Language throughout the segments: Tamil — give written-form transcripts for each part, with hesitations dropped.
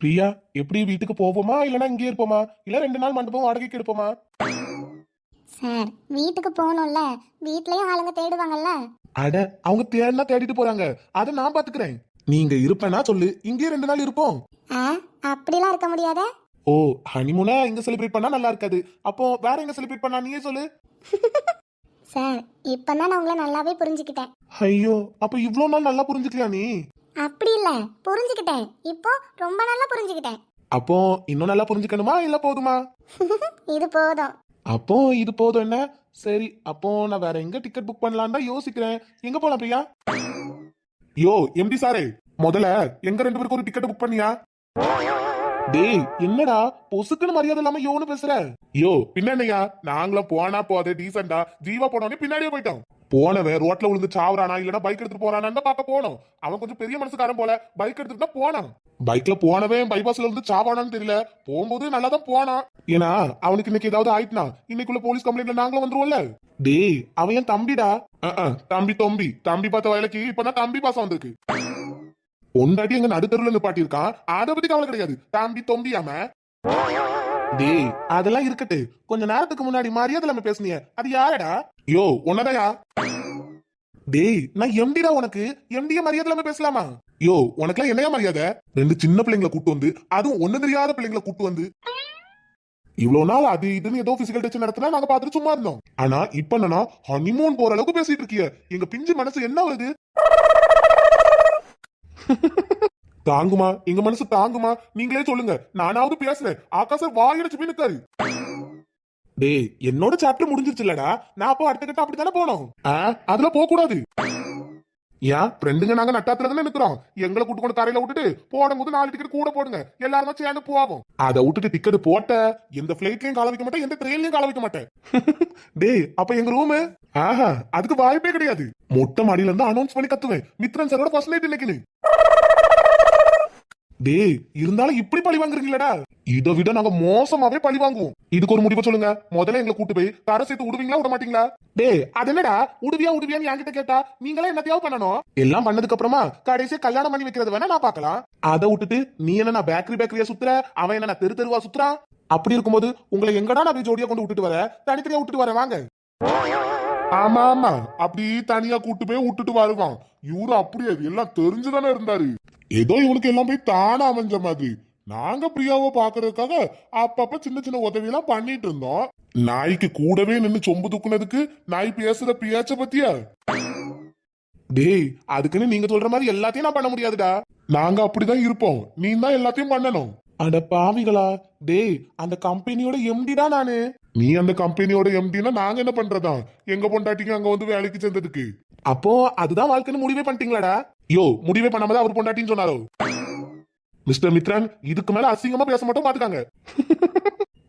பிரியா, எப்படி வீட்டுக்கு போவோமா இல்லனா இங்கே இருப்போமா இல்ல 2 நாள் மண்டபம் வாடகைக்கு எடுப்போமா? சார், வீட்டுக்கு போகணும்ல. வீட்லயும் ஆளுங்க தேடுவாங்கல்ல. அட, அவங்க தேடினா தேடிட்டு போறாங்க. அத நான் பாத்துக்கிறேன். நீங்க இருப்பேனா சொல்லு, இங்கே 2 நாள் இருப்போம். ஆ, அப்படிலாம் இருக்க முடியாதே. ஓ, ஹனிமூனை இங்க செலிப்ரேட் பண்ணா நல்லா இருக்காது. அப்போ வேற எங்க செலிப்ரேட் பண்ணா நீயே சொல்லு. சார், இப்பதான் நான் உங்களை நல்லாவே புரிஞ்சுக்கிட்டேன். ஐயோ, அப்ப இவ்ளோ நாள் நல்லா புரிஞ்சுக்கலையா நீ? அப்படி இல்ல, புரிஞ்சுக்கிட்டேன். இப்போ ரொம்ப நல்லா புரிஞ்சுக்கிட்டேன். அப்போ இன்னும் நல்லா புரிஞ்சுக்கணுமா இல்ல போதுமா? இது போதும். அப்போ இது போதும் என்ன? சரி, அப்போ நான் வேற எங்க டிக்கெட் புக் பண்ணலான்னு தான் யோசிக்கிறேன். எங்க போலாம் பிரியா? யோ எம்டி சாரே, முதல்ல எங்க 2 பேருக்கு ஒரு டிக்கெட் புக் பண்ணியா? டேய், என்னடா பொசுக்குன்னு மரியாதை இல்லாம யோன்னு பேசுற? யோ பின்ன என்னையா, நாங்களும் போனா போதே டீசெண்டா ஜீவா போனோடனே பின்னாடியே போயிட்டோம். போனவன் ரோட்ல விழுந்து சாவுறானா இல்லனா பைக் எடுத்துட்டு போறானான்னு பாக்க போனோம். அவன் கொஞ்சம் பெரிய மனசுக்காரன் போல, பைக் எடுத்துட்டு தான் போனான். பைக்ல போனவன் பைபாஸ்ல இருந்து சாவானான்னு தெரியல. போகும்போது நல்லா தான் போனான். ஏன்னா அவனுக்கு இன்னைக்கு ஏதாவது ஆயிட்டுனா இன்னைக்குள்ள போலீஸ் கம்ப்ளைண்ட்ல நாங்களும் வந்துருவோம்ல. டேய், அவன் என் தம்பிடா. தம்பி தம்பி தம்பி பார்த்த வயலுக்கு இப்பதான் தம்பி பாசம் வந்திருக்கு. பொண்டாட்டி எங்க நடுத்தருல நிப்பாட்டி இருக்கான். அத பத்தி கவலை கிடையாது. தம்பி தொம்பியாம. டேய், அதெல்லாம் இருக்கட்டு. கொஞ்ச நேரத்துக்கு முன்னாடி மரியாதை இல்லாம பேசுனியே, அது யாரடா? யோ உன்னதையா? டேய், நான் எம்டிடா. உனக்கு எம்டிய மரியாதை இல்லாம பேசலாமா? யோ, உனக்குலாம் என்னையா மரியாதை? 2 சின்ன பிள்ளைங்களை கூட்டு வந்து, அதுவும் ஒண்ணு தெரியாத பிள்ளைங்களை கூட்டு வந்து இவ்வளவு நாள் அது இதுன்னு ஏதோ பிசிக்கல் டச் நடத்தினா நாங்க பாத்துட்டு சும்மா இருந்தோம். ஆனா இப்ப என்னன்னா ஹனிமூன் போற அளவுக்கு பேசிட்டு இருக்கிய. எங்க பிஞ்சு மனசு என்ன வருது? தாங்குமா? எங்க மனசு தாங்குமா? நீங்களே சொல்லுங்க. நானாவது பேசுறேன். ஆகாசர் வாயடிச்சு போய் நிக்காரு. டேய், என்னோட சாப்டர் முடிஞ்சிருச்சுலடா. நான் அப்போ அடுத்த கட்ட அப்படித்தானே போனோம். அதுல போக கூடாது. ஏன் ஃப்ரெண்டுங்க நாங்க நட்டாத்துல தானே நிக்கிறோம். எங்களை கூட்டு கொண்டு தரையில விட்டுட்டு போடும்போது 4 டிக்கெட் கூட போடுங்க, எல்லாரும் சேர்ந்து போவோம். அதை விட்டுட்டு டிக்கெட் போட்ட எந்த பிளைட்லயும் கால வைக்க மாட்டேன், எந்த ட்ரெயின்லயும் கால வைக்க மாட்டேன். டேய், அப்ப எங்க ரூமு? அதுக்கு வாய்ப்பே கிடையாது. மொட்டை மாடியில இருந்து அனௌன்ஸ் பண்ணி கத்துவேன், மித்ரன் சாரோட ஃபர்ஸ்ட் நைட் இன்னைக்கு. டேய், இருந்தாலும் இப்படி பழி வாங்குறீங்களடா. இதை விட நாங்க மோசமாவே பழி வாங்குவோம். இதுக்கு ஒரு முடிவு சொல்லுங்க. முதல்ல எங்களை கூட்டு போய் தர சேர்த்து விடுவீங்களா விட மாட்டீங்களா? டேய், அது என்னடா உடுவியான்னு என்கிட்ட கேட்டா நீங்களா என்னத்தையாவது பண்ணணும். எல்லாம் பண்ணதுக்கு அப்புறமா கடைசியா கல்யாணம் பண்ணி வைக்கிறது வேணா நான் பாக்கலாம். அதை விட்டுட்டு நீ என்ன பேக்கரியா சுத்துற, அவன் என்ன தெரு தெருவா சுத்துறான். அப்படி இருக்கும்போது உங்களை எங்கடா நான் ஜோடியா கொண்டு விட்டுட்டு வர, தனித்தனியா விட்டுட்டு வர வாங்க. ஆமா ஆமா, அப்படி தனியா கூட்டு போய் விட்டுட்டு வருவான். இவரு அப்படியே எல்லாம் தெரிஞ்சுதானே இருந்தாரு. ஏதோ இவனுக்கு எல்லாம் போய் தானா அமைஞ்ச மாதிரி. நாங்க பிரியாவை பாக்குறதுக்காக அப்பப்ப சின்ன சின்ன உதவி எல்லாம் பண்ணிட்டு இருந்தோம். நாய்க்கு கூடவே நின்னு சொம்பு தூக்குனதுக்கு நாய் பேசுற பியாச்ச பத்தியா? டேய், அதுக்குன்னு நீங்க சொல்ற மாதிரி எல்லாத்தையும் நான் பண்ண முடியாதுடா. நாங்க அப்படிதான் இருப்போம். நீ தான் எல்லாத்தையும் பண்ணணும். அட பாவிகளா. டேய், அந்த கம்பெனியோட எம்டிடா நானு. நீ அந்த கம்பெனியோட எம்டினா நாங்க என்ன பண்றதா? எங்க பொண்டாட்டிக்கு அங்க வந்து வேலைக்கு சேர்ந்ததுக்கு. அப்போ அதுதான் வாழ்க்கைன்னு முடிவே பண்ணிட்டீங்களாடா? யோ, முடிவே பண்ணாம அவர் பொண்டாட்டின்னு சொன்னாரோ? மிஸ்டர் மித்ரன், இதுக்கு மேல அசிங்கமா பேச மாட்டோம் பாத்துக்காங்க.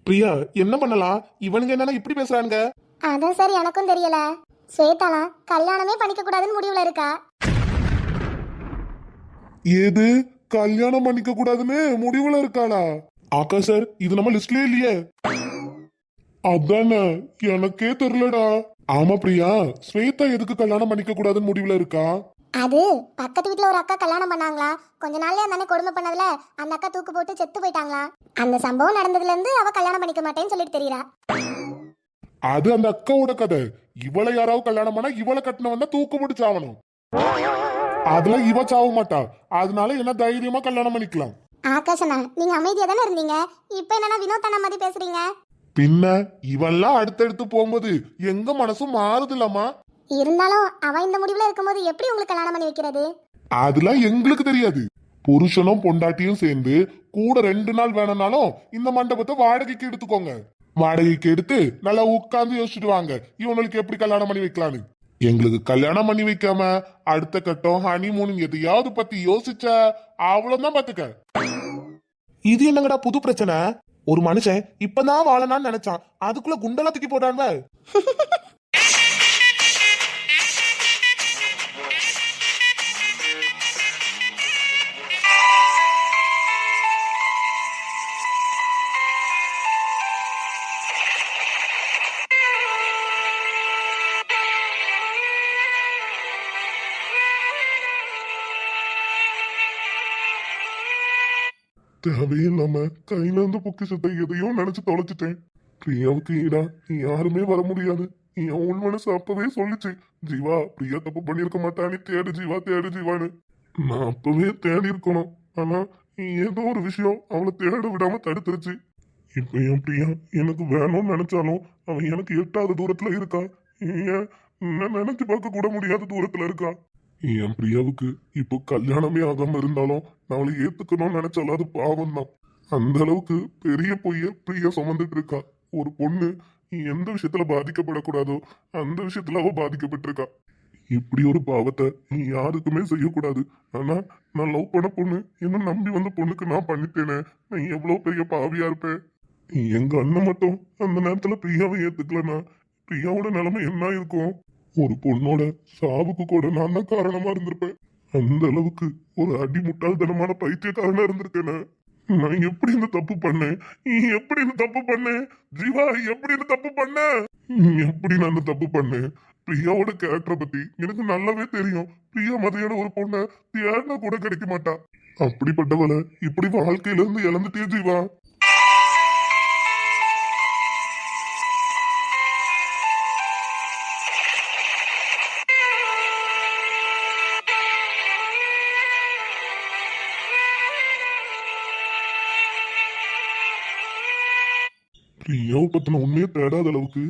பிரியா, என்ன பண்ணலாம்? இவனுங்க என்னன்னா இப்படி பேசுறானுங்க. அதான் சார், எனக்கும் தெரியல. ஸ்வேதாலாம் கல்யாணமே பண்ணிக்க கூடாதுன்னு முடிவுல இருக்கா. ஏது கல்யாணம் பண்ணிக்க கூடாதுன்னு முடிவுல இருக்காளா? ஆகாஷ் சார், இது நம்ம லிஸ்ட்லயே இல்லையே. அதானே, எனக்கே தெரியலடா. ஆமா பிரியா, ஸ்வேதா எதுக்கு கல்யாணம் பண்ணிக்க கூடாதுன்னு முடிவுல இருக்கா? அது பக்கத்து வீட்ல ஒரு அக்கா கல்யாணம் பண்ணாங்களா. கொஞ்ச நாள்ல அந்த கொடுமை பண்ணதுல அந்த அக்கா தூக்கு போட்டு செத்து போயிட்டாங்களா. அந்த சம்பவம் நடந்ததுல இருந்து அவ கல்யாணம் பண்ணிக்க மாட்டேன்னு சொல்லிட்டு தெரியறா. அது அந்த அக்காவோட கதை. இவளை யாராவது கல்யாணம் பண்ணா இவளை கட்டினவன் தான் தூக்கு போட்டு சாவணும். அதெல்லாம் இவ சாவ மாட்டா. அதனால என்ன தைரியமா கல்யாணம் பண்ணிக்கலாம். ஆகாஷனா, நீங்க அமைதியா தானே இருந்தீங்க. இப்ப என்னன்னா வினோதன மாதிரி பேசுறீங்க. பின்ன இவெல்லாம் அடுத்தடுத்து போகும்போது எங்க மனசும் மாறுதுலமா. இருந்தாலும் அவ இந்த முடிவுல இருக்கும்போது எப்படி உங்களுக்கு கல்யாணம் பண்ணி வைக்கிறது? அதெல்லாம் எங்களுக்கு தெரியாது. புருஷனும் பொண்டாட்டியும் சேர்ந்து கூட 2 நாள் வேணும்னாலும் இந்த மண்டபத்தை வாடகைக்கு எடுத்துக்கோங்க. வாடகைக்கு எடுத்து நல்லா உட்கார்ந்து யோசிச்சுட்டு வாங்க, இவங்களுக்கு எப்படி கல்யாணம் பண்ணி வைக்கலான்னு. எங்களுக்கு கல்யாணம் பண்ணி வைக்காம அடுத்த கட்டம் ஹனிமூன் எதையாவது பத்தி யோசிச்ச அவ்வளவுதான் பாத்துக்க. இது என்னங்கடா புது பிரச்சனை? ஒரு மனுஷன் இப்பதான் வாழனான்னு நினைச்சான், அதுக்குள்ள குண்டெல்லாம் தூக்கி போட்டான்ல. தேவையில்லாம கையில இருந்து பொக்கிஷத்தை எதையோ நினைச்சு தொலைச்சிட்டேன். பிரியாவுக்கு ஈடா யாருமே வர முடியாது. என் உள் மனசு அப்பவே சொல்லுச்சு, ஜீவா பிரியா தப்பு பண்ணிருக்க மாட்டானே, தேடு ஜீவா தேடு ஜீவான்னு. நான் அப்பவே தேடி இருக்கணும். ஆனா ஏதோ ஒரு விஷயம் அவளை தேட விடாம தடுத்துருச்சு. இப்ப என் பிரியா எனக்கு வேணும்னு நினைச்சாலும் அவன் எனக்கு எட்டாவது தூரத்துல இருக்கா. ஏன் நான் நினைச்சு பார்க்க கூட முடியாத தூரத்துல இருக்கா. என் பிரியாவுக்கு இப்போ கல்யாணமே ஆகாம இருந்தாலும் நான் அவளை ஏத்துக்கணும்னு நினைச்சாலும் அது பாவம் தான். அந்த அளவுக்கு பெரிய பொய்ய பிரியா சுமந்துட்டு இருக்கா. ஒரு பொண்ணு எந்த விஷயத்துல பாதிக்கப்படக்கூடாதோ அந்த விஷயத்துல அவ பாதிக்கப்பட்டிருக்கா. இப்படி ஒரு பாவத்தை யாருக்குமே செய்யக்கூடாது. ஆனா நான் லவ் பண்ண பொண்ணு என்ன நம்பி வந்த பொண்ணுக்கு நான் பண்ணிட்டேனே, நான் எவ்வளவு பெரிய பாவியா இருப்பேன். எங்க அண்ணன் மட்டும் அந்த நேரத்துல பிரியாவை ஏத்துக்கலன்னா பிரியாவோட நிலைமை என்ன இருக்கும்? ஒரு பொண்ணோட சாவுக்கு கூட நான் தான் காரணமா இருந்திருப்பேன். அந்த அளவுக்கு ஒரு அடி முட்டாள்தனமான பைத்தியக்காரனா இருந்திருக்கேனே. நான் எப்படி இந்த தப்பு பண்ணேன்? எப்படி இந்த தப்பு பண்ணேன்? ஜீவா எப்படி இந்த தப்பு பண்ண? எப்படி நான் இந்த தப்பு பண்ணேன்? பிரியாவோட கேரக்டரை பத்தி எனக்கு நல்லாவே தெரியும். பிரியா மாதிரியான ஒரு பொண்ணை தேடினா கூட கிடைக்க மாட்டா. அப்படிப்பட்டவளை இப்படி வாழ்க்கையில இருந்து இழந்துட்டே ஜீவா. பிரியாவை பத்தின உண்மையை தேடாத அளவுக்கு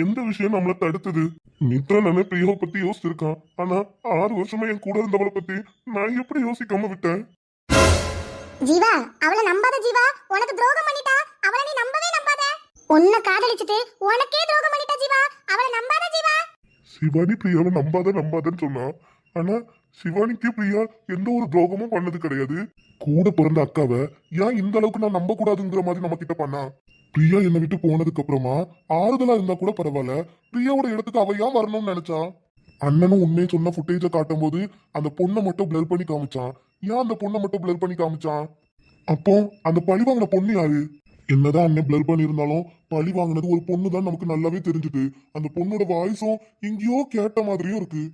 எந்த விஷயம் நம்மள தடுத்தது? மித்ரா நானே பிரியாவை பத்தி யோசிச்சிருக்கான். ஆனா 6 வருஷமா என் கூட இருந்தவளை பத்தி நான் எப்படி யோசிக்காம விட்டேன்? ஜீவா அவளை நம்பாத ஜீவா, உனக்கு துரோகம் பண்ணிட்டா. அவளை நீ நம்பவே நம்பாத. உன்னை காதலிச்சிட்டு உனக்கே துரோகம் பண்ணிட்டா ஜீவா, அவளை நம்பாத ஜீவா. சிவானி பிரியாவை நம்பாதன்னு சொன்னா, ஆனா சிவானிக்கு பிரியா எந்த ஒரு துரோகமும் பண்ணது கிடையாது. கூட பிறந்த அக்காவை ஏன் இந்த அளவுக்கு நான் நம்ப கூடாதுங்கிற மாதிரி நம்ம கிட்ட பண்ணா? பிரியா என்னை விட்டு போனதுக்கு அப்புறமா ஆறுதலா இருந்தா கூட பரவாயில்ல, பிரியாவோட இடத்துக்கு அவ ஏன் வரணும்னு நினைச்சா? அண்ணனும் உண்மையை சொன்ன ஃபுட்டேஜை காட்டும் போது அந்த பொண்ணை மட்டும் பிளர் பண்ணி காமிச்சான். ஏன் அந்த பொண்ணை மட்டும் பிளர் பண்ணி காமிச்சான்? அப்போ அந்த பழி வாங்கின பொண்ணு யாரு? என்னதான் அண்ணன் பிளர் பண்ணி இருந்தாலும் பழி வாங்கினது ஒரு பொண்ணு தான் நமக்கு நல்லாவே தெரிஞ்சுது. அந்த பொண்ணோட வாய்ஸும் எங்கேயோ கேட்ட மாதிரியும் இருக்கு.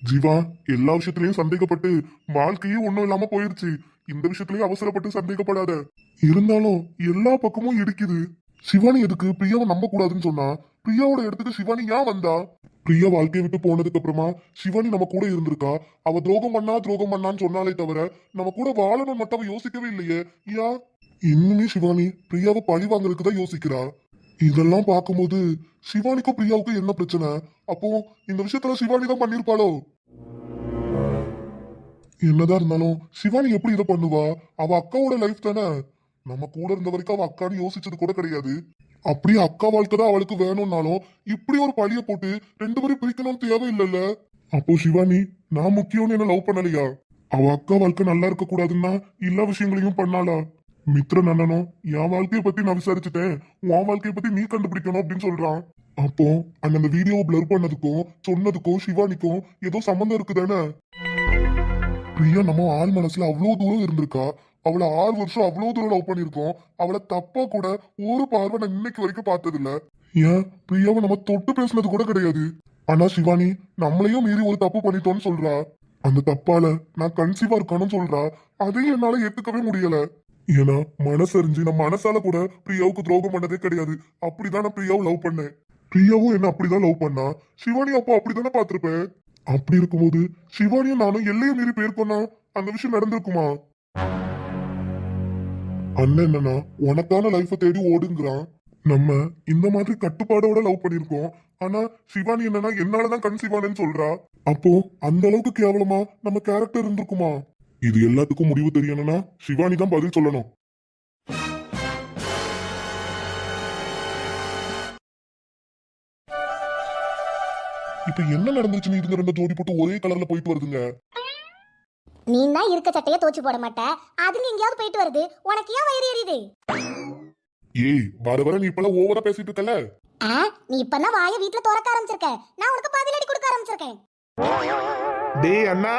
ஜீவா எல்லா விஷயத்திலயும் சந்தேகப்பட்டு வாழ்க்கையே ஒண்ணும் இல்லாம போயிருச்சு. இந்த விஷயத்திலயும் அவசரப்பட்டு சந்தேகப்படாத. இருந்தாலும் எல்லா பக்கமும் இடிக்குது. சிவானி எதுக்கு பிரியாவை நம்ப கூடாதுன்னு சொன்னா? பிரியாவோட இடத்துக்கு சிவானி ஏன் வந்தா? பிரியா வாழ்க்கையை விட்டு போனதுக்கு அப்புறமா சிவானி நம்ம கூட இருந்திருக்கா. அவ துரோகம் பண்ணான்னு சொன்னாலே தவிர நம்ம கூட வாழணும் மட்டும் அவ யோசிக்கவே இல்லையே. ஏன் இன்னுமே சிவானி பிரியாவை பழி வாங்குறதுக்கு தான் யோசிக்கிறா? இதெல்லாம் பார்க்கும்போது சிவானிக்கும் பிரியாவுக்கும் என்ன பிரச்சனை? அப்போ இந்த விஷயத்துல சிவானி தான் பண்ணிருப்பாளோ? என்னதான் இருந்தாலும் சிவானி எப்படி இதை பண்ணுவா? அவ அக்காவோட லைஃப் தானே. நம்ம கூட இருந்த வரைக்கும் அவ அக்கான்னு யோசிச்சது கூட கிடையாது. அப்படியே அக்கா வாழ்க்கை தான் அவளுக்கு வேணும்னாலும் இப்படி ஒரு பழிய போட்டு 2 பேரும் பிரிக்கணும்னு தேவையில்லைல்ல. அப்போ சிவானி நான் முக்கியம்னு என்ன லவ் பண்ணலையா? அவ அக்கா வாழ்க்கை நல்லா இருக்க கூடாதுன்னா எல்லா விஷயங்களையும் பண்ணாளா? மித்ரன் அண்ணனும் என் வாழ்க்கைய பத்தி நான் விசாரிச்சுட்டேன், உன் வாழ்க்கைய பத்தி நீ கண்டுபிடிக்கணும் அப்படின்னு சொல்றான். அப்போ அந்த வீடியோவை பிளர் பண்ணதுக்கும் சொன்னதுக்கும் சிவானிக்கும் ஏதோ சம்மந்தம் இருக்குதானே? பிரியா நம்ம ஆள் மனசுல அவ்வளவு தூரம் இருந்திருக்கா. அவளை 6 வருஷம் அவ்வளவு தூரம் லவ் பண்ணிருக்கோம். அவளை தப்பா கூட ஒரு பார்வை நான் இன்னைக்கு வரைக்கும் பார்த்தது இல்ல. ஏன் பிரியாவை நம்ம தொட்டு பேசுனது கூட கிடையாது. ஆனா சிவானி நம்மளையும் மீறி ஒரு தப்பு பண்ணிட்டோம்னு சொல்றா. அந்த தப்பால நான் கன்சீவா இருக்கணும்னு சொல்றா. அதையும் என்னால ஏத்துக்கவே முடியல. ஏன்னா மனசறிஞ்சு நான் மனசால கூட பிரியாவுக்கு துரோகம் பண்ணதே கிடையாது. அப்படிதான் நான் பிரியாவை லவ் பண்ணேன். பிரியாவும் என்ன அப்படிதான் லவ் பண்ணா. சிவானி அப்போ அப்படித்தானே பாத்திருப்பேன். அப்படி இருக்கும்போது சிவானியும் நானும் எல்லையை மீறி போயிருக்கோம்னா அந்த விஷயம் நடந்திருக்குமா? அண்ணன் என்னன்னா உனக்கான லைஃப தேடி ஓடுங்கிறான். நம்ம இந்த மாதிரி கட்டுப்பாடோட லவ் பண்ணிருக்கோம். ஆனா சிவானி என்னன்னா என்னாலதான் கன்சீவானு சொல்றா. அப்போ அந்த அளவுக்கு கேவலமா நம்ம கேரக்டர் இருந்திருக்குமா? இது எல்லாத்துக்கும் முடிவு தெரியணும்னா சிவானி தான் பதில் சொல்லணும். இப்ப என்ன நடந்துச்சுன்னு இதுங்க 2 ஜோடி போட்டு ஒரே கலர்ல போயிட்டு வருதுங்க. நீ தான் இருக்க சட்டையை தோச்சு போட மாட்ட, அதுங்க எங்கேயாவது போயிட்டு வருது. உனக்கு ஏன் வயிறு எரியுது? ஏய் வர நீ இப்பெல்லாம் ஓவரா பேசிட்டு இருக்கல. நீ இப்பதான் வாயை வீட்டுல திறக்க ஆரம்பிச்சிருக்க. நான் உனக்கு பதிலடி கொடுக்க ஆரம்பிச்சிருக்கேன். டேய் அண்ணா,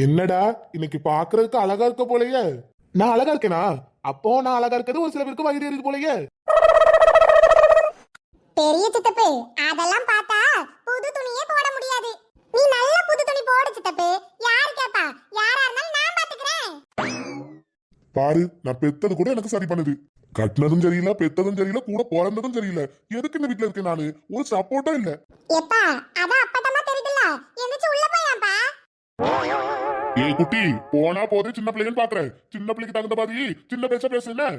என்னடா இன்னைக்கு பாக்குறதுக்கு அழகா இருக்க போலயே? நான் அழகா இருக்கேனா? அப்போ நான் அழகா இருக்கிறது ஒரு சில பேருக்கு வயிறு எரியுது போலயே. பெரிய சித்தப்பு, அதெல்லாம் பார்த்தா புது துணியே போட முடியாது. நீ நல்ல புது துணி போடு சித்தப்பு. யார் கேப்பா? யாரா இருந்தாலும் நான் பாத்துக்கிறேன். பாரு, நான் பெத்தது கூட எனக்கு சரி பண்ணுது. கட்டினதும் சரியில்லை, பெத்ததும் சரியில்லை, கூட பிறந்ததும் சரியில்லை. எதுக்கு இந்த வீட்டுல இருக்கேன் நானு? ஒரு சப்போர்ட்டும் இல்ல. எப்பா அதான் அப்பட்டமா தெரியுதுல, எந்திரிச்சு உள்ள போயாப்பா. ஏய் குட்டி, போனா போதே சின்ன பிள்ளைன்னு பாக்குறேன். சின்ன பிள்ளைக்கு தகுந்த மாதிரி சின்ன பேச்ச பேசுன.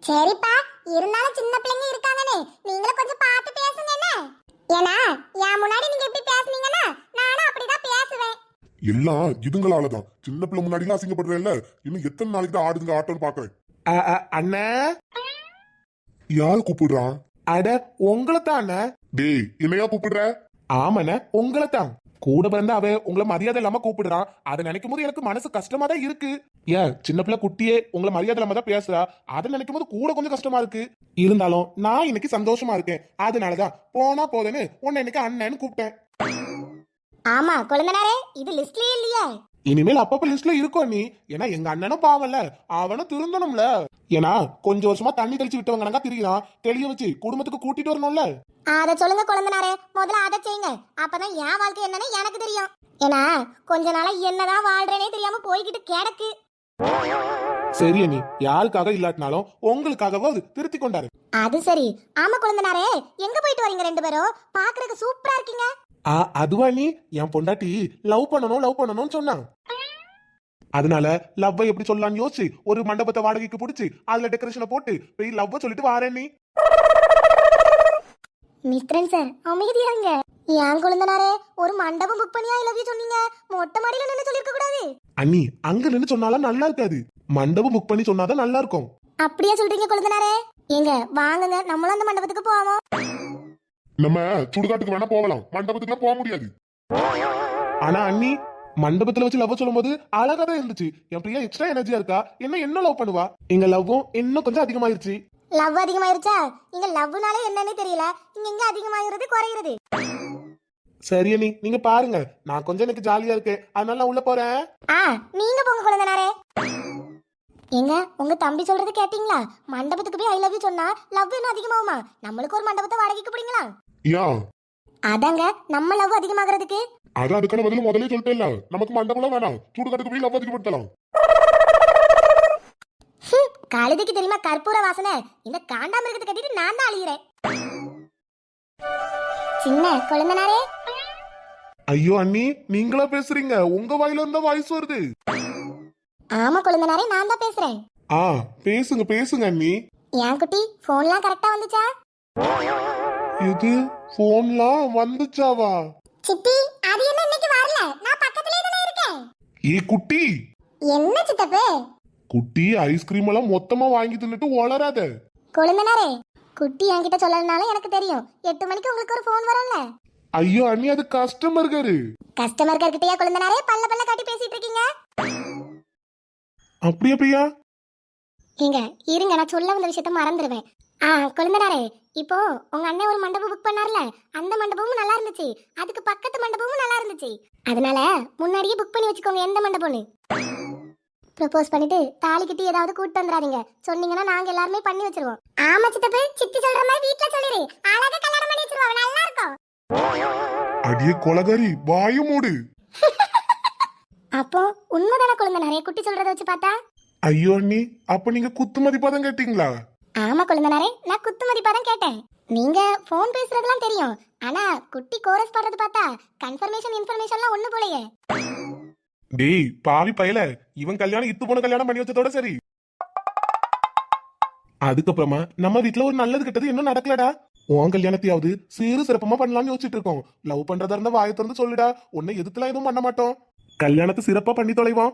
சரிப்பா, இருந்தாலும் சின்ன பிள்ளைங்க இருக்காங்கனே, நீங்களும் கொஞ்சம் பார்த்து பேசுங்க என்ன. ஏன்னா என் முன்னாடி நீங்க இப்படி பேசுனீங்கன்னா நானும் அப்படிதான் பேசுவேன். எல்லாம் இதுங்களாலதான். சின்ன பிள்ளை முன்னாடி அசிங்கப்படுறேன்ல, இன்னும் எத்தனை நாளைக்கு தான் ஆடுதுங்க ஆட்டோன்னு பாக்குறேன். அண்ணா யார் கூப்பிடுறான்? அட உங்களை தான் அண்ணா. டேய், என்னையா கூப்பிடுற? ஆமாண்ண, உங்களை தான். கூட பிறந்த அவ உங்களை மரியாதை இல்லாம கூப்பிடுறான். அதை நினைக்கும் போது எனக்கு மனசு கஷ்டமா தான் இருக்கு. ஏன் சின்ன பிள்ளை குட்டியே உங்களை மரியாதை இல்லாம தான் பேசுறா, அதை நினைக்கும் போது கூட கொஞ்சம் கஷ்டமா இருக்கு. இருந்தாலும் நான் இன்னைக்கு சந்தோஷமா இருக்கேன். அதனாலதான் போனா போதுன்னு உன்னை இன்னைக்கு அண்ணன்னு கூப்பிட்டேன். ஆமா குழந்தனாரே, இது லிஸ்ட்லயே இல்லையே. இனிமேல் அப்பப்ப லிஸ்ட்ல இருக்கும் நீ. ஏன்னா எங்க அண்ணனும் பாவம்ல, அவனும் திருந்தணும்ல. ஏன்னா கொஞ்சம் வருஷமா தண்ணி தெளிச்சு விட்டவங்க தெரியுறான். தெளிய வச்சு குடும்பத்துக்கு கூட்டிட்டு வரணும்ல. அத சொல்லுங்க குழந்தனாரே, முதல்ல அதை செய்யுங்க. அப்பதான் என் வாழ்க்கை என்னன்னு எனக்கு தெரியும். ஏன்னா கொஞ்ச நாளா என்னதான் வாழ்றேனே தெரியாம போய்கிட்டு கிடக்கு. சரி நீ யாருக்காக இல்லாட்டினாலும் உங்களுக்காகவாவது திருத்தி கொண்டாரு. அது சரி. ஆமா குழந்தனாரே, எங்க போயிட்டு வரீங்க ரெண்டு பேரும்? பாக்குறதுக்கு சூப்பரா இருக்கீங்க. அதுவா நீ என் பொண்டாட்டி லவ் பண்ணணும்னு சொன்னான். அதனால லவ்வை எப்படி சொல்லலாம்னு யோசிச்சு ஒரு மண்டபத்தை வாடகைக்கு பிடிச்சி அதுல டெக்கரேஷனை போட்டு போய் லவ்வ சொல்லிட்டு வாரேன் நீ. மித்ரன் சார் அமைதியா இருங்க. ஏன் குழந்தனாரே, ஒரு மண்டபம் புக் பண்ணியா லவ் யூ சொன்னீங்க? மொட்டை மாடியில நின்னு சொல்லிருக்க கூடாது. அண்ணி, அங்க நின்னு சொன்னாலும் நல்லா இருக்காது. மண்டபம் புக் பண்ணி சொன்னாதான் நல்லா இருக்கும். அப்படியே சொல்றீங்க குழந்தனாரே? ஏங்க வாங்குங்க, நம்மளும் அந்த மண்டபத்துக்கு போவோம். நம்ம சுடுகாட்டுக்கு வேணா போகலாம், மண்டபத்துக்குலாம் போக முடியாது. ஆனா அண்ணி, மண்டபத்துல வச்சு லவ் சொல்லும் போது அழகா தான் இருந்துச்சு. என் பிரியா எக்ஸ்ட்ரா எனர்ஜியா இருக்கா. என்ன லவ் பண்ணுவா. எங்க லவ்வும் இன்னும் கொஞ்சம் அதிகமாயிருச்சு. லவ் அதிகமாயிருச்சா? இங்க லவ்னாலே என்னன்னு தெரியல. இங்க அதிகமாகிறது குறையிறது. சரி அண்ணி, நீங்க பாருங்க. நான் கொஞ்சம் எனக்கு ஜாலியா இருக்கேன், அதனால நான் உள்ள போறேன். நீங்க போங்க குழந்தனாரே. ஏங்க உங்க தம்பி சொல்றது கேட்டீங்களா? மண்டபத்துக்கு போய் ஐ லவ் யூ சொன்னா லவ் இன்னும் அதிகமாகுமா? நம்மளுக்கு ஒரு மண்டபத்தை வாடகைக்கு பிடிங்களா? அதாங்க நம்ம லவ் அதிகமாகிறதுக்கு. அதான் அதுக்கான பதில முதல்ல சொல்லிட்டேன்ல. நமக்கு மண்டபம்லாம் வேணாம், சுடுகாட்டுக்கு போய் லவ் அதிகப்படுத்தலாம். கழுதைக்கு தெரியுமா கற்பூர வாசனை? இந்த காண்டாமிருகத்தை கட்டிட்டு நான் தான் அழிகிறேன். சின்ன குழந்தனாரே. ஐயோ அண்ணி, நீங்களா பேசுறீங்க? உங்க வாயில இருந்தா வாய்ஸ் வருது. ஆமா குழந்தனாரே, நான் தான் பேசுறேன். பேசுங்க அண்ணி. ஏன் குட்டி, போன்லாம் கரெக்டா வந்துச்சா? இது போன்லாம் வந்துச்சாவா? சித்தி, அது என்ன இன்னைக்கு வரல? நான் பக்கத்துலயே தானே இருக்கேன். குட்டி. என்ன சித்தப்பே? குட்டி, ஐஸ்கிரீம் எல்லாம் மொத்தமா வாங்கி தின்னுட்டு வளராத. குழந்தனாரே, குட்டி என்கிட்ட சொல்லலனாலும் எனக்கு தெரியும். 8 மணிக்கு உங்களுக்கு ஒரு போன் வரும்ல. ஐயோ அண்ணி, அது கஸ்டமர் கேர். கஸ்டமர் கேர் கிட்டயா குழந்தனாரே பல்ல பல்ல காட்டி பேசிட்டு இருக்கீங்க? அப்படியா? ஏங்க இருங்க, நான் சொல்ல வந்த விஷயத்த மறந்துடுவேன். குழந்தனாரே, இப்போ உங்க அண்ணன் ஒரு மண்டபம் புக் பண்ணார்ல, அந்த மண்டபமும் நல்லா இருந்துச்சு. அதுக்கு பக்கத்து மண்டபமும் நல்லா இருந்துச்சு. அதனால முன்னாடியே புக் பண்ணி வச்சுக்கோங்க எந்த மண்டபம்னு. ப்ரோபோஸ் பண்ணிட்டு தாலி கட்டி ஏதாவது கூட்டி வந்துறாதீங்க. சொன்னீங்கன்னா நாங்க எல்லாரும் பண்ணி வச்சிருவோம். ஆமா சித்தப்பு, சித்தி சொல்ற மாதிரி வீட்ல சொல்லிரு. அழகா கல்யாணம் பண்ணி வச்சிருவோம், நல்லா இருக்கும். அடியே கொலகாரி, வாயை மூடு. அப்போ உண்மைதான குழந்தனாரே குட்டி சொல்றத வச்சு பார்த்தா? ஐயோ அண்ணி, அப்ப நீங்க குத்து மதிப்பாதான் கேட்டீங்களா? ஆமா குழந்தனாரே, நான் குத்து மதிப்பாதான் கேட்டேன். நீங்க போன் பேசுறதெல்லாம் தெரியும், ஆனா குட்டி கோரஸ் பாடுறது பார்த்தா கன்ஃபர்மேஷன் இன்ஃபர்மேஷன்லாம் ஒண்ணு போலயே. டேய் பாவி பயல, இவன் கல்யாணம் இத்து போன கல்யாணம் பண்ணி வச்சதோட சரி. அதுக்கப்புறமா நம்ம வீட்டுல ஒரு நல்லது கெட்டது இன்னும் நடக்கலடா. உன் கல்யாணத்தையாவது சீரு சிறப்பமா பண்ணலாம்னு யோசிச்சுட்டு இருக்கோம். லவ் பண்றதா இருந்தா வாயை திறந்து சொல்லுடா, உன்னை எதுக்குலாம் எதுவும் பண்ண மாட்டோம். கல்யாணத்தை சிறப்பா பண்ணி தொலைவோம்.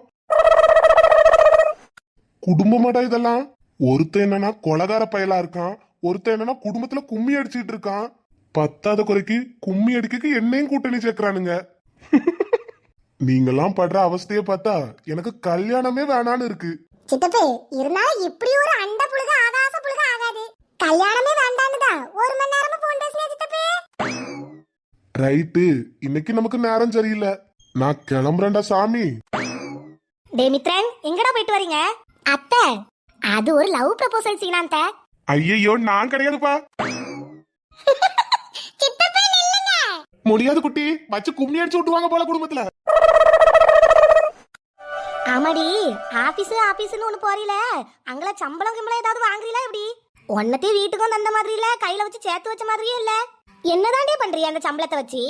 குடும்பமாடா இதெல்லாம். ஒருத்தன் என்னன்னா கொலகார பயலா இருக்கான், ஒருத்தன் என்னன்னா குடும்பத்துல கும்மி அடிச்சிட்டு இருக்கான். பத்தாத குறைக்கு கும்மி அடிக்க என்னையும் கூட்டணி சேர்க்கிறானுங்க. நீங்கெல்லாம் படுற அவஸ்தைய பார்த்தா எனக்கு கல்யாணமே வேணான்னு இருக்கு. சித்தப்பே, இருந்தாலும் இப்படி ஒரு அண்ட புழுக ஆகாச புழுக ஆகாது. கல்யாணமே வேண்டான்னுதா ஒரு மணி நேரமா போன் பேசுறியா சித்தப்பே? ரைட்டு, இன்னைக்கு நமக்கு நேரம் சரியில்லை. நான் கிளம்புறேன்டா சாமி. டே மித்ரன், எங்கடா போயிட்டு வரீங்க? அத்தை, அது ஒரு லவ் ப்ரொபோசல் சீனான்ட்ட. ஐயோ, நான் கிடையாதுப்பா. சித்தப்பே நில்லுங்க. முடியாது குட்டி, வச்சு கும்மி அடிச்சு விட்டுவாங்க போல குடும்பத்துல. ஆமாடி, ஆபீஸ்னு ஒண்ணு போறீல, அங்கல சம்பளம் கிம்பளம் ஏதாவது வாங்குறீல எப்படி? ஒன்னத்தையும் வீட்டுக்கும் தந்த மாதிரி இல்ல, கையில வச்சு சேர்த்து வச்ச மாதிரியே இல்ல. என்னதாண்டே பண்றீங்க அந்த சம்பளத்தை வச்சு?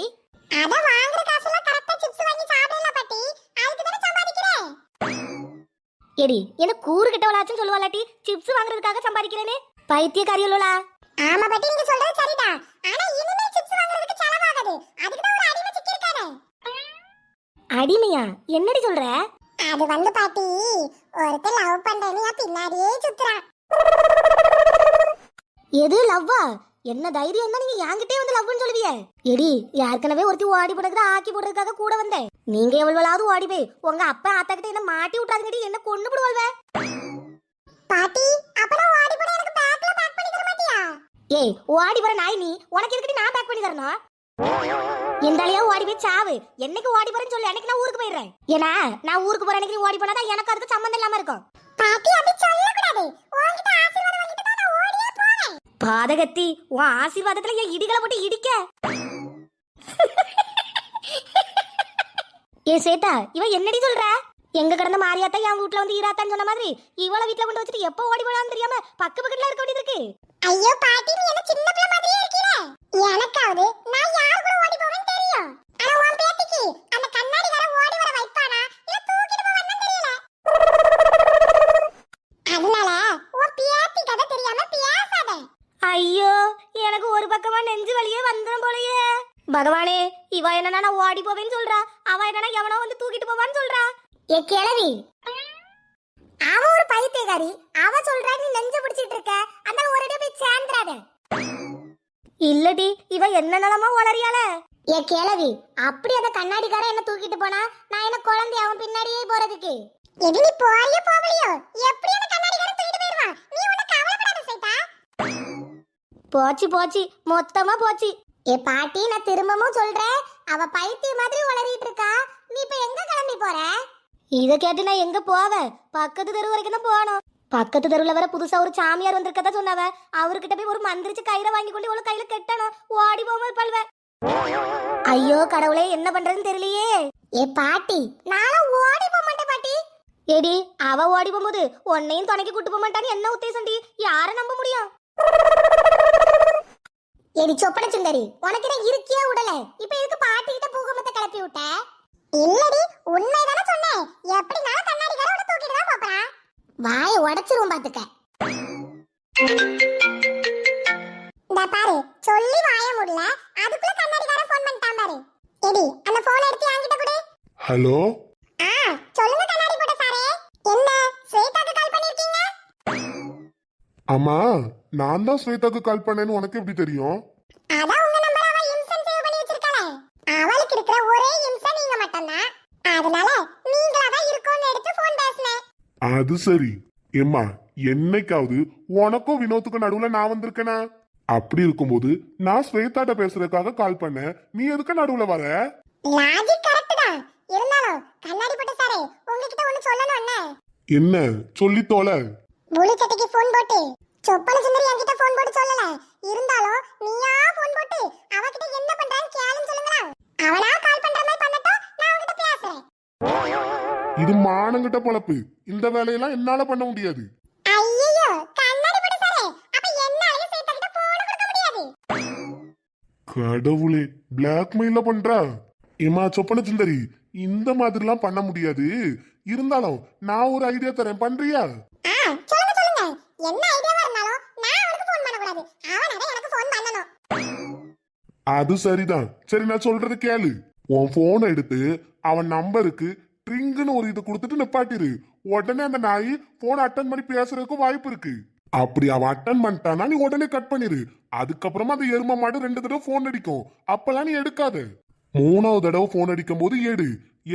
அத வாங்குற காசுல கரெக்ட்டா சிப்ஸ் வாங்கி சாப்பிடல பாட்டி, அதுக்கு தான சம்பாதிக்கிறேன். எடி, என்ன கூறு கிட்டவளாச்சும் சொல்லுவாளாட்டி, சிப்ஸ் வாங்குறதுக்காக சம்பாதிக்கிறேனே? பைத்தியக்காரியோலா. ஆமா பாட்டி, நீங்க சொல்றது சரிதான். ஆனா இனிமே சிப்ஸ் வாங்குறதுக்கு செலவாகாது. அதுக்கு தான் ஒரு அடிமை சிக்கி இருக்கானே. அடிமையா? என்னடி சொல்ற? அது வந்து பாட்டி, ஒருத்தன் லவ் பண்றேன்னு பின்னாடியே சுத்துறான். எது லவ்வா? என்ன தைரியம் தான் நீங்க என்கிட்டே வந்து லவ்னு சொல்லுவீங்க? எடி, ஏற்கனவே ஒருத்தி ஓடி போடுறதுக்கு ஆக்கி போடுறதுக்காக கூட வந்தேன். நீங்க எவ்வளவாவது ஓடி போய் உங்க அப்பா ஆத்தா கிட்ட என்ன மாட்டி விட்டாதுங்கடி, என்ன கொண்டு போடுவாள்வ. பாட்டி, அப்பனா ஓடி போட எனக்கு பேக்ல பேக் பண்ணி தர மாட்டியா? ஏய், ஓடி போற நாய் நீ, உனக்கு எதுக்கு நான் பேக் பண்ணி தரணும்? எந்தாலியா ஓடி போய் சாவு. என்னைக்கு ஓடி போறேன்னு சொல்லு, அன்னைக்கு நான் ஊருக்கு போயிடுறேன். ஏன்னா நான் ஊருக்கு போற அன்னைக்கு ஓடி போனாதான் எனக்கு அதுக்கு சம்பந்தம் இல்லாம இருக்கும். பாட்டி, அப்படி சொல்லக்கூடாது. உன்கிட்ட ஆசீர்வாதம் வாங்கிட்டு தான் நான் ஓடியே போறேன். பாதகத்தி, உன் ஆசீர்வாதத்துல என் இடிகளை போட்டு இடிக்க. ஏ சேட்டா, இவ என்னடி சொல்ற? எங்க கிடந்த மாரியாத்தா என் வீட்ல வந்து ஈராத்தான்னு சொன்ன மாதிரி இவள வீட்ல கொண்டு வச்சிட்டு எப்போ ஓடி போனான்னு தெரியாம பக்கு பக்கத்துல இருக்க வேண்டியது இருக்கு. ஐயோ பாட்டி, நீ என்ன சின்ன பிள்ளை மாதிரியே இருக்கீங்க. எனக்காவது நான் யார் கூட ஓடி போவேன்னு தெரியும். ஆனா உன் பேத்திக்கு அந்த கண்ணாடிகார ஓடி வர வைப்பானா இல்ல தூக்கிட்டு போவான்னு தெரியல. அதனால உன் பேத்தி கதை தெரியாம பேசாத. ஐயோ, எனக்கு ஒரு பக்கமா நெஞ்சு வலியே வந்துரும் போலயே. பகவானே, இவ என்னன்னா நான் ஓடி போவேன்னு சொல்றா, அவ என்னன்னா எவனோ வந்து தூக்கிட்டு போவான்னு சொல்றா. ஏ கிழவி, அவ ஒரு பைத்தியக்காரி. அவ சொல்றா நீ நெஞ்ச பிடிச்சிட்டு இருக்க, அந்த ஒரேடியா போய் சேர்ந்துறாத. இல்லடி, இவ என்ன நிலமா வளரியால. ஏ கிழவி, அப்படி அந்த கண்ணாடிக்கார என்ன தூக்கிட்டு போனா நான் என்ன குழந்தை அவன் பின்னாடியே போறதுக்கு? எது நீ போறியோ போவலையோ, எப்படி அந்த கண்ணாடிக்கார தூக்கிட்டு போயிடுவான்? நீ ஒண்ணு கவலைப்படாத சைதா. போச்சு போச்சு, மொத்தமா போச்சு. ஏ பாட்டி, நான் திரும்பவும் சொல்றேன், அவ பைத்திய மாதிரி வளரிட்டு இருக்கா. நீ இப்ப எங்க கிளம்பி போற? இத கேட்டு நான் எங்க போவேன்? பக்கத்து தெரு வரைக்கும் தான் போகணும். பக்கத்து தெருவுல வர புதுசா ஒரு சாமியார் வந்திருக்கதா சொன்னவ. அவர்கிட்ட போய் ஒரு மந்திரிச்சு கயிறை வாங்கி கொண்டு இவ்வளவு கையில கெட்டணும். ஓடி போகும்போது பல்வ. ஐயோ கடவுளே, என்ன பண்றதுன்னு தெரியலையே. ஏ பாட்டி, நான் ஓடி போக மாட்டேன் பாட்டி. ஏடி, அவ ஓடி போகும்போது உன்னையும் துணைக்கு கூட்டு போக மாட்டான்னு என்ன உத்தேசம்டி? யார நம்ப முடியும்? ஏடி சொப்பன சுந்தரி, உனக்கு என்ன இருக்கியே உடல? இப்ப எதுக்கு பாட்டி கிட்ட பூகமத்தை கிளப்பி விட்ட? இல்லடி, உண்மைதானே சொன்னேன். எப்படினாலும் கண்ணாடிக்கார உன்னை தூக்கிட்டு தான் போறான். வாயை உடைச்சிரும் பாத்துக்க. இந்த பாரு, சொல்லி வாய முடியல, அதுக்குள்ள கண்ணாடிக்கார ஃபோன் பண்ணிட்டான் பாரு. எடி, அந்த போன் எடுத்து என்கிட்ட கொடு. ஹலோ. சொல்லுங்க கண்ணாடி போட்ட சாரே. என்ன, ஸ்வேதாக்கு கால் பண்ணிருக்கீங்க? ஆமா, நான் தான் ஸ்வேதாக்கு கால் பண்ணேன்னு உனக்கு எப்படி தெரியும்? அதான் உங்க நம்பர் அவ இன்சன் சேவ் பண்ணி வச்சிருக்காளே, அவளுக்கு இருக்கிற ஒரே இன்சன் நீங்க மட்டும்தான். அதனால நீங்களா தான் இருக்கும்னு எடுத்து ஃபோன் பேசினேன். அது சரி. ஏம்மா, என்னைக்காவது உனக்கும் வினோத்துக்கும் நடுவுல நான் வந்திருக்கேனா? அப்படி இருக்கும்போது நான் ஸ்வேதாட்ட பேசுறதுக்காக கால் பண்ணேன். நீ எதுக்கு நடுவுல வர? லாஜிக் கரெக்ட் தான். இருந்தாலும் கண்ணாடி போட்ட சாரே, உங்ககிட்ட ஒன்னு சொல்லணும்னே. என்ன சொல்லி தோல? புலி சட்டைக்கு ஃபோன் போட்டு சொப்பன சுந்தரி என்கிட்ட ஃபோன் போட்டு சொல்லல. இருந்தாலும் நீயா ஃபோன் போட்டு அவகிட்ட என்ன பண்றான்னு கேளுன்னு சொல்லுங்களா. அவனா கால் பண்ற மாதிரி பண்ணட்டும், நான் அவகிட்ட பேசுறேன். இது மானங்கிட்ட பொழப்பு. இந்த வேலையெல்லாம் என்னால பண்ண முடியாது. ஐயோ, கண்ணாடி போட்ட சாரே, அப்ப என்னாலயும் சேத்தகிட்ட ஃபோன் கொடுக்க முடியாது. கடவுளே, பிளாக்மெயில பண்றா. ஏமா சொப்பன சுந்தரி, இந்த மாதிரிலாம் பண்ண முடியாது. இருந்தாலும் நான் ஒரு ஐடியா தரேன், பண்றியா? சொல்லுங்க சொல்லுங்க, என்ன ஐடியாவா இருந்தாலும் நான் அவனுக்கு ஃபோன் பண்ண கூடாது, அவன் அத எனக்கு ஃபோன் பண்ணனும். அது சரிதான். சரி, நான் சொல்றது கேளு. உன் போனை எடுத்து அவன் நம்பருக்கு ட்ரிங்குன்னு ஒரு இது கொடுத்துட்டு நிப்பாட்டிரு. உடனே அந்த நாய் போன் அட்டன் பண்ணி பேசுறதுக்கு வாய்ப்பு இருக்கு. அப்படி அவன் அட்டன் பண்ணிட்டானா நீ உடனே கட் பண்ணிரு. அதுக்கப்புறமா அந்த எரும மாடு 2 தடவை போன் அடிக்கும். அப்பெல்லாம் நீ எடுக்காத. 3வது தடவை போன் அடிக்கும் போது எடு.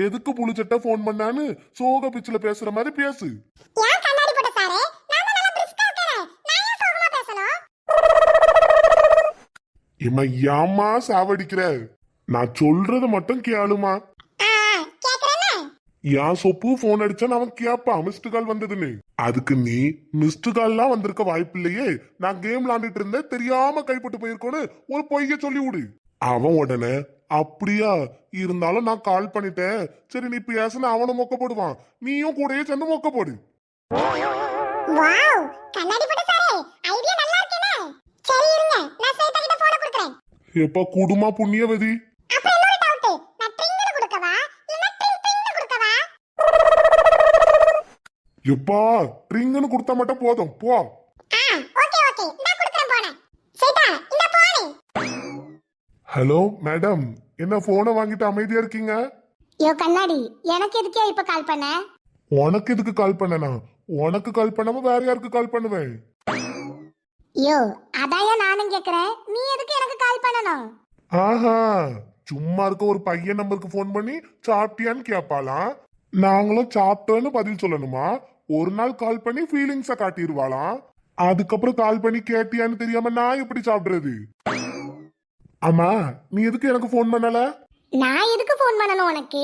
எதுக்கு புளிச்சட்ட போன் பண்ணான்னு சோக பிச்சுல பேசுற மாதிரி பேசு. ஏன் கண்ணாடி போட்ட சாரே, நான் தான் நல்லா பிரிஸ்கா இருக்கேன், நான் ஏன் சோகமா பேசணும்? ஏம்மா, ஏம்மா சாவடிக்கிற? நான் சொல்றத மட்டும் கேளுமா. கேக்குறேனே. என் சொப்பு போன் அடிச்சான்னு அவன் கேப்பான் மிஸ்டு கால் வந்ததுன்னு. அதுக்கு நீ மிஸ்டு கால்லாம் வந்திருக்க வாய்ப்பு இல்லையே, நான் கேம் விளாண்டுட்டு இருந்தேன் தெரியாம கைப்பட்டு போயிருக்கோன்னு ஒரு பொய்ய சொல்லி விடு. அவன் உடனே அப்படியா? இருந்தாலும் நான் கால் பண்ணிட்டேன். சரி, நீ பேசுன அவனும் மொக்க போடுவான், நீயும் கூடயே சேர்ந்து மொக்க போடு. வாவ், கண்ணாடி போட்ட சாரே, ஐடியா நல்லா இருக்கேனே. சரி இருங்க, நான் ஸ்வேதா கிட்ட போன் கொடுக்கிறேன். எப்ப குடுமா புண்ணியவதி. அப்புறம் இன்னொரு டவுட், நான் ட்ரிங்னு கொடுக்கவா இல்ல ட்ரிங்னு கொடுக்கவா? எப்பா ட்ரிங்னு கொடுத்தா மட்டும் போதும், போ. ஓகே ஓகே, நான் கொடுக்கிறேன் போனே. ஸ்வேதா இந்த போனே. ஹலோ மேடம், என்ன போனை வாங்கிட்டு அமைதியா இருக்கீங்க? யோ கண்ணாடி, எனக்கு எதுக்கே இப்ப கால் பண்ண? உனக்கு எதுக்கு கால் பண்ணனா? உனக்கு கால் பண்ணாம வேற யாருக்கு கால் பண்ணுவேன்? யோ அதாயா நானும் கேக்குறேன், நீ எதுக்கு எனக்கு கால் பண்ணணும்? ஆஹா, சும்மா இருக்க ஒரு பையன் நம்பருக்கு போன் பண்ணி சாப்பிட்டியான்னு கேட்பாளாம். நாங்களும் சாப்பிட்டோன்னு பதில் சொல்லணுமா? ஒரு நாள் கால் பண்ணி ஃபீலிங்ஸ காட்டிடுவாளாம். அதுக்கப்புறம் கால் பண்ணி கேட்டியான்னு தெரியாம நான் எப்படி சாப்பிடுறது? ஆமா, நீ எதுக்கு எனக்கு போன் பண்ணல? நான் எதுக்கு போன் பண்ணணும் உனக்கு?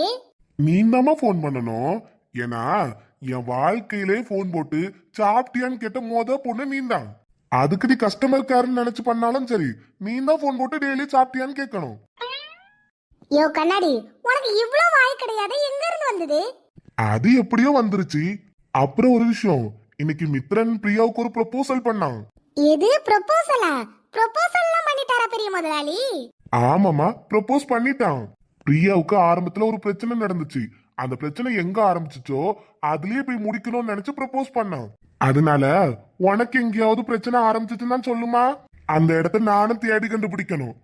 நீ தாமா போன் பண்ணணும். ஏன்னா என் வாழ்க்கையிலே போன் போட்டு சாப்பிட்டியான்னு கேட்ட மொத பொண்ணு நீ தான். அதுக்கு நீ கஸ்டமர் கேர்னு நினைச்சு பண்ணாலும் சரி, நீ தான் போன் போட்டு டெய்லி சாப்பிட்டியான்னு கேட்கணும். யோ கண்ணாடி, உனக்கு இவ்ளோ வாய் கிடையாது, எங்க இருந்து வந்தது? அது எப்படியோ வந்துருச்சு. அப்புறம் ஒரு விஷயம், இன்னைக்கு மித்ரன் பிரியாவுக்கு ஒரு ப்ரொபோசல் பண்ணான். எது ப்ரொபோசலா? ப்ரொபோசல்லாம் பண்ணிட்டாரா பெரிய முதலாளி? ஆமாமா, ப்ரொபோஸ் பண்ணிட்டான். பிரியாவுக்கு ஆரம்பத்துல ஒரு பிரச்சனை நடந்துச்சு. அந்த பிரச்சனை எங்க ஆரம்பிச்சுச்சோ அதுலயே போய் முடிக்கணும்னு நினைச்சு ப்ரொபோஸ் பண்ணான். அதனால உனக்கு எங்கேயாவது பிரச்சனை ஆரம்பிச்சுச்சுன்னா சொல்லுமா, அந்த இடத்த நானும் தேடி கண்டுபிடிக்கணும்.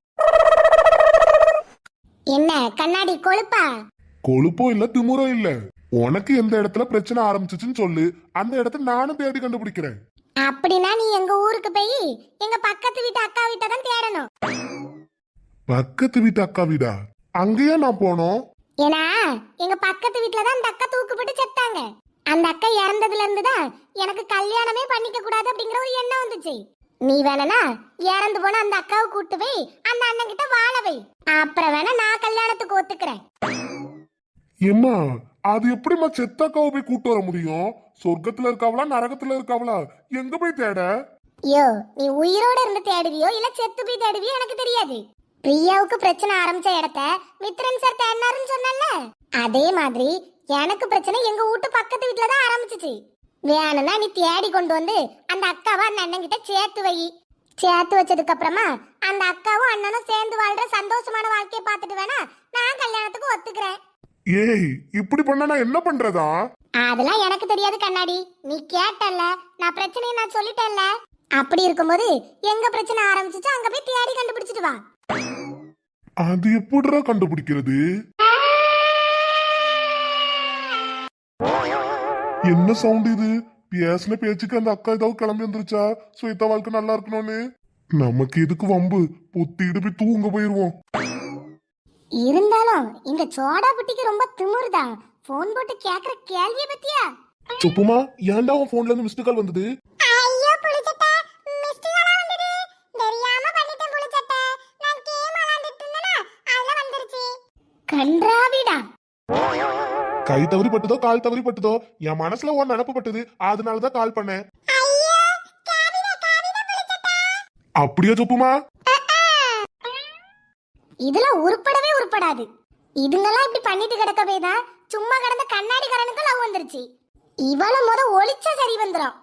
என்ன கண்ணாடி கொழுப்பா? கொழுப்போ இல்ல திமுறோ இல்ல, உனக்கு எந்த இடத்துல பிரச்சனை ஆரம்பிச்சுச்சுன்னு சொல்லு, அந்த இடத்த நானும் தேடி கண்டுபிடிக்கிறேன். அப்படின்னா நீ எங்க ஊருக்கு போய் எங்க பக்கத்து வீட்டு அக்கா வீட்டை தான் தேடணும். பக்கத்து வீட்டு அக்கா வீடா? அங்கேயே நான் போனோம். ஏன்னா எங்க பக்கத்து வீட்டுல தான் அந்த அக்கா தூக்குப்பட்டு செத்தாங்க. அந்த அக்கா இறந்ததுல இருந்துதான் எனக்கு கல்யாணமே பண்ணிக்க கூடாது அப்படிங்கிற ஒரு எண்ணம் வந்துச்சு. நீ வேணா இறந்து போன அந்த அக்காவை கூட்டு போய் அந்த அண்ணன் கிட்ட வாழ வை, அப்புறம் வேணா நான் கல்யாணத்துக்கு ஒத்துக்கிறேன். ஏம்மா, அது எப்படிமா செத்தக்காவை போய் கூட்டு வர முடியும்? சொர்க்கத்துல இருக்காவளா நரகத்துல இருக்காவளா? எங்க போய் தேட? யோ, நீ உயிரோட இருந்து தேடுவியோ இல்ல செத்து போய் தேடுவியோ எனக்கு தெரியாது. பிரியாவுக்கு பிரச்சனை ஆரம்பிச்ச இடத்த மித்ரன் சார் தேடினாருன்னு சொன்னல, அதே மாதிரி எனக்கு பிரச்சனை எங்க வீட்டு பக்கத்து வீட்டுல தான் ஆரம்பிச்சிச்சு. வேணும்னா நீ தேடி கொண்டு வந்து அந்த அக்காவை அந்த அண்ணன் கிட்ட சேர்த்து வை. சேர்த்து வச்சதுக்கு அப்புறமா அந்த அக்காவும் அண்ணனும் சேர்ந்து வாழ்ற சந்தோஷமான வாழ்க்கையை பார்த்துட்டு வேணா நான் கல்யாணத்துக்கு ஒத்துக்கிறேன். ஏய், இப்படி பண்ணா நான் என்ன பண்றதா? அதெல்லாம் எனக்கு தெரியாது கண்ணாடி, நீ கேட்டல்ல, நான் பிரச்சனையை நான் சொல்லிட்டேன்ல. அப்படி இருக்கும்போது எங்க பிரச்சனை ஆரம்பிச்சுச்சு அங்க போய் தேடி கண்டுபிடிச்சிட்டு வா. அது எப்படிடா கண்டுபிடிக்கிறது? என்ன சவுண்ட் இது? பேசின பேச்சுக்கு அந்த அக்கா ஏதாவது கிளம்பி வந்துருச்சா ஸ்வேதா வாழ்க்கை நல்லா இருக்கணும்னு? நமக்கு எதுக்கு வம்பு, பொத்திட்டு போய் தூங்க போயிருவோம். இருந்தாலும் இந்த சோடா புட்டிக்கு ரொம்ப திமிருதான். போன் போட்டு கேக்குற கேள்விய பத்தியா? சொப்புமா, ஏன்டா உன் போன்ல இருந்து மிஸ்டு கால் வந்தது? ஐயோ புளிச்சட்ட, மிஸ்டு காலா வந்தது. தெரியாம பண்ணிட்டேன் புளிச்சட்ட. நான் கேம் விளையாடிட்டு இருந்தேனா, அதுல வந்துருச்சு. கன்றாவிடா. கை தவறி பட்டதோ கால் தவறி பட்டதோ, என் மனசுல உன் நினப்பு பட்டது, அதனாலதான் கால் பண்ணேன். ஐயோ காவிட புளிச்சட்ட. அப்படியே சொப்புமா? இதுல உருப்படவே உருப்படாது. இதுங்கெல்லாம் இப்படி பண்ணிட்டு கிடக்கவே தான் சும்மா கிடந்த கண்ணாடி கரனுக்கு லவ் வந்துருச்சு. இவள முத ஒளிச்சா சரி வந்துரும்.